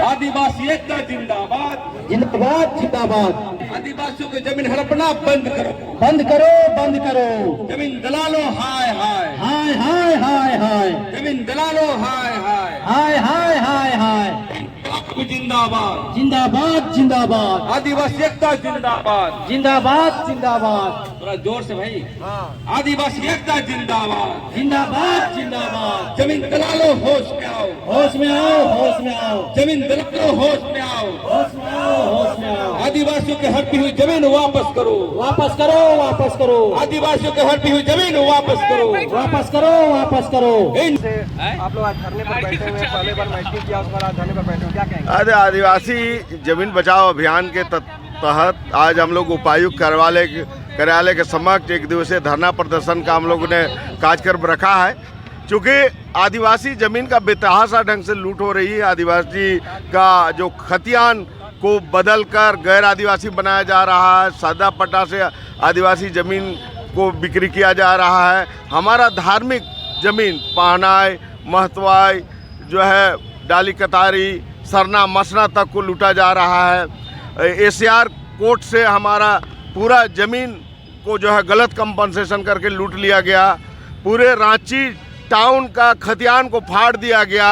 आदिवासी एकता जिंदाबाद जिंदाबाद जिंदाबाद। आदिवासियों की जमीन हड़पना बंद करो, बंद करो बंद करो। जमीन दलालो हाय हाय, हाय हाय हाय हाय, जमीन दलालो हाय हाय, हाय हाय हाय हाय। आपको जिंदाबाद जिंदाबाद जिंदाबाद, आदिवासी एकता जिंदाबाद। जिंदाबाद जिंदाबाद। थोड़ा जोर से भाई। आदिवासी एकता जिंदाबाद जिंदाबाद जिंदाबाद। जमीन दलालो होश में आओ, होश में आओ होश में आओ, जमीन दलालो होश में आओ, होश में आओ होश में आओ। आदिवासियों की हड़पी हुई जमीन वापस करो, वापस करो वापस करो, आदिवासियों की हड़पी हुई जमीन वापस करो, वापस करो वापस करो। आप लोग आज धरने पर बैठे हुए हैं, पहले बार मैटिंग किया, उसके बाद आज धरने पर बैठे हुए, क्या कहेंगे? आज आदिवासी जमीन बचाओ अभियान के तहत आज हम लोग उपायुक्त कार्यालय के समक्ष एक दिवसीय धरना प्रदर्शन का हम लोगों ने कार्यक्रम रखा है। चूँकि आदिवासी जमीन का बेतहाशा ढंग से लूट हो रही है, आदिवासी का जो खतियान को बदलकर गैर आदिवासी बनाया जा रहा है, सादा पट्टा से आदिवासी जमीन को बिक्री किया जा रहा है। हमारा धार्मिक जमीन पहनाई महतवाई जो है डाली कतारी सरना मसना तक को लूटा जा रहा है। एसीआर कोर्ट से हमारा पूरा ज़मीन को जो है गलत कंपनसेशन करके लूट लिया गया। पूरे रांची टाउन का खतियान को फाड़ दिया गया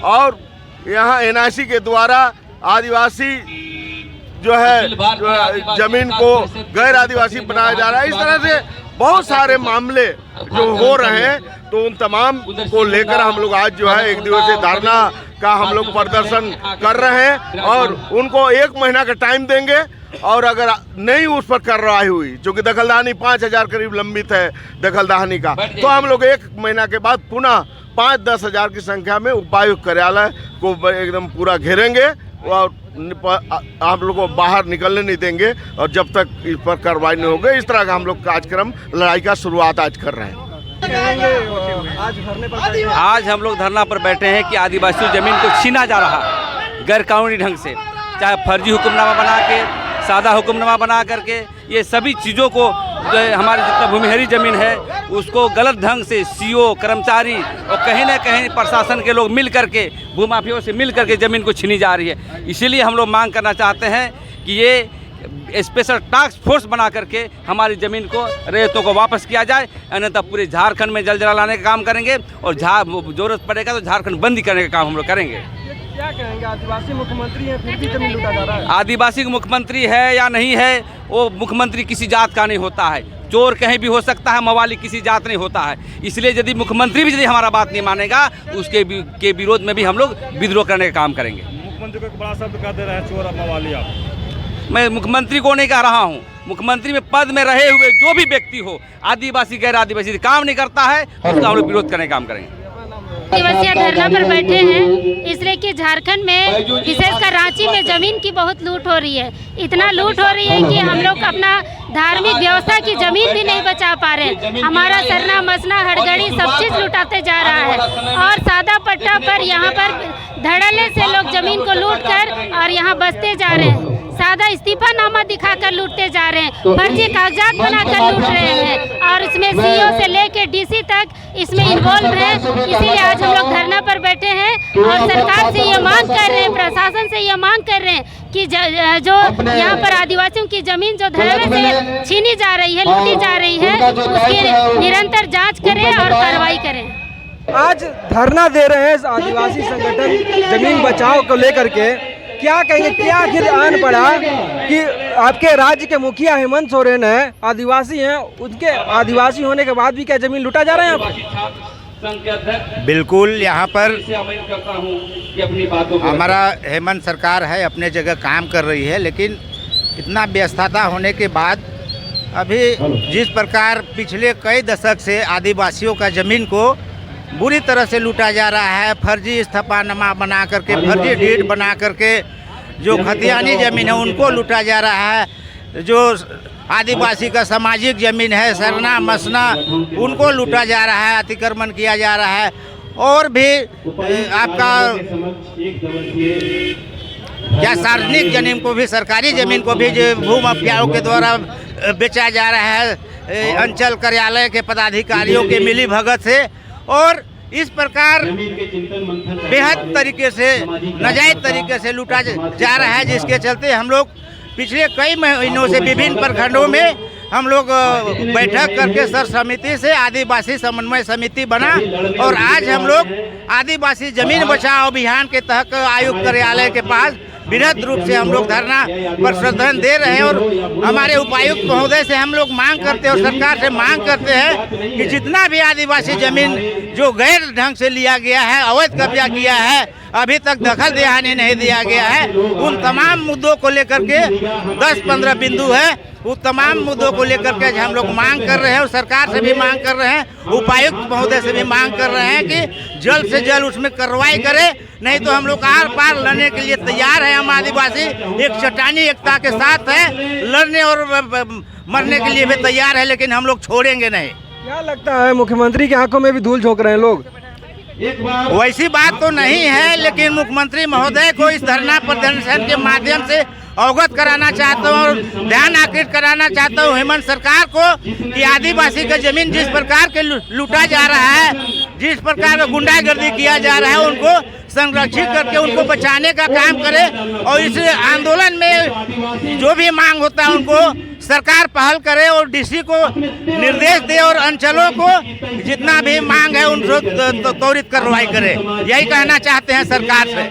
और यहाँ एनआईसी के द्वारा आदिवासी जो है ज़मीन को गैर आदिवासी बनाया जा रहा है। इस तरह से बहुत सारे मामले जो हो रहे हैं, तो उन तमाम को लेकर हम लोग आज जो है एक दिवसीय धरना का हम लोग प्रदर्शन कर रहे हैं और उनको 1 महीना का टाइम देंगे। और अगर नहीं उस पर कार्रवाई हुई, चूँकि दखलदानी 5000 करीब लंबित है दखलदानी का, तो हम लोग 1 महीना के बाद पुनः 5-10 हज़ार की संख्या में उपायुक्त कार्यालय को एकदम पूरा घेरेंगे और आप लोगों को बाहर निकलने नहीं देंगे और जब तक इस पर कार्रवाई नहीं होगी। इस तरह का हम लोग कार्यक्रम लड़ाई का शुरुआत आज कर रहे हैं। आज हम लोग धरना पर बैठे हैं कि आदिवासी जमीन को छीना जा रहा है गैर कानूनी ढंग से, चाहे फर्जी हुक्मनामा बना के, सादा हुक्मनामा बना करके, ये सभी चीज़ों को जो है हमारी जितना भूमिहरी ज़मीन है उसको गलत ढंग से सीओ कर्मचारी और कहीं ना कहीं प्रशासन के लोग मिल करके भूमाफियों से मिल करके ज़मीन को छीनी जा रही है। इसीलिए हम लोग मांग करना चाहते हैं कि ये स्पेशल टास्क फोर्स बना करके हमारी ज़मीन को रेतों को वापस किया जाए, अन्यथा पूरे झारखंड में जल जलाने का काम करेंगे और ज़रूरत पड़ेगा तो झारखंड बंदी करने का काम हम लोग करेंगे। क्या कहेंगे? आदिवासी मुख्यमंत्री है फिर भी जमीन लूटा जा रहा है। आदिवासी मुख्यमंत्री है या नहीं है, वो मुख्यमंत्री किसी जात का नहीं होता है। चोर कहीं भी हो सकता है, मवाली किसी जात नहीं होता है। इसलिए यदि मुख्यमंत्री भी यदि हमारा बात नहीं मानेगा, उसके के विरोध में भी हम लोग विद्रोह करने का काम करेंगे। मुख्यमंत्री को एक बड़ा शब्द कह दे रहे हैं चोर और मवाली। आप मैं मुख्यमंत्री को नहीं कह रहा हूँ, मुख्यमंत्री में पद में रहे हुए जो भी व्यक्ति हो आदिवासी गैर आदिवासी काम नहीं करता है, उसका हम लोग विरोध करने का काम करेंगे। आदिवासी धरना पर बैठे हैं इसलिए कि झारखंड में विशेषकर रांची में जमीन की बहुत लूट हो रही है। इतना लूट हो रही है कि हम लोग अपना धार्मिक व्यवस्था की जमीन भी नहीं बचा पा रहे। हमारा सरना मसना हड़गड़ी सब चीज लुटाते जा रहा है और सादा पट्टा पर यहाँ पर धड़ल्ले से लोग जमीन को लूट कर और यहाँ बसते जा रहे हैं। सादा इस्तीफा नामा दिखाकर लूटते जा रहे हैं, फर्जी कागजात बनाकर लूट रहे हैं और इसमें सीईओ से लेकर डीसी तक इसमें इन्वॉल्व है। इसीलिए आज हम लोग धरना पर बैठे हैं और सरकार से ये मांग कर रहे हैं, प्रशासन से ये मांग कर रहे हैं कि जो यहाँ पर आदिवासियों की जमीन जो धड़ल्ले से छीनी जा रही है, लूटी जा रही है, उसकी निरंतर जाँच करें और कार्रवाई करें। आज धरना दे रहे हैं आदिवासी संगठन जमीन बचाओ को लेकर के, क्या कहेंगे? क्या आखिर आन पड़ा कि आपके राज्य के मुखिया हेमंत सोरेन है, आदिवासी हैं, उनके आदिवासी होने के बाद भी क्या जमीन लूटा जा रहा है यहाँ? बिल्कुल, यहाँ पर हमारा हेमंत सरकार है, अपने जगह काम कर रही है, लेकिन इतना व्यस्तता होने के बाद अभी जिस प्रकार पिछले कई दशक से आदिवासियों का ज़मीन को बुरी तरह से लूटा जा रहा है, फर्जी इस्तीफानामा बना करके, फर्जी डीड बना करके जो खतियानी ज़मीन है उनको लूटा जा रहा है। जो आदिवासी का सामाजिक ज़मीन है, सरना मसना, उनको लूटा जा रहा है, अतिक्रमण किया जा रहा है। और भी आपका क्या सार्वजनिक जमीन को भी, सरकारी ज़मीन को भी जो भूमाफियाओं के द्वारा बेचा जा रहा है अंचल कार्यालय के पदाधिकारियों के मिली भगत से। और इस प्रकार बेहद तरीके से नाजायज तरीके से लूटा जा रहा है, जिसके चलते हम लोग पिछले कई महीनों से विभिन्न प्रखंडों में हम लोग बैठक करके सर समिति से आदिवासी समन्वय समिति बना और आज हम लोग आदिवासी जमीन बचाओ अभियान के तहत आयुक्त कार्यालय के पास बृहद रूप से हम लोग धरना प्रदर्शन दे रहे हैं और हमारे उपायुक्त महोदय से हम लोग मांग करते हैं और सरकार से मांग करते हैं कि जितना भी आदिवासी जमीन जो गैर ढंग से लिया गया है, अवैध कब्जा किया है, अभी तक दखल देहानी नहीं दिया गया है, उन तमाम मुद्दों को लेकर के 10-15 बिंदु है, वो तमाम मुद्दों को लेकर के हम लोग मांग कर रहे हैं और सरकार से भी मांग कर रहे हैं, उपायुक्त महोदय से भी मांग कर रहे हैं कि जल्द से जल्द उसमें कार्रवाई करे, नहीं तो हम लोग आर पार लड़ने के लिए तैयार है। हम आदिवासी एक चट्टानी एकता के साथ है, लड़ने और मरने के लिए भी तैयार है, लेकिन हम लोग छोड़ेंगे नहीं। क्या लगता है मुख्यमंत्री की आंखों में भी धूल झोंक रहे हैं लोग? वैसी बात तो नहीं है, लेकिन मुख्यमंत्री महोदय को इस धरना प्रदर्शन के माध्यम से अवगत कराना चाहता हूँ और ध्यान आकृष्ट कराना चाहता हूँ हेमंत सरकार को कि आदिवासी का जमीन जिस प्रकार के लूटा जा रहा है, जिस प्रकार का गुंडागर्दी किया जा रहा है, उनको संरक्षित करके उनको बचाने का काम करे और इस आंदोलन में जो भी मांग होता है उनको सरकार पहल करे और डीसी को निर्देश दे और अंचलों को जितना भी मांग है उनको त्वरित कार्रवाई करे। यही कहना चाहते हैं सरकार से।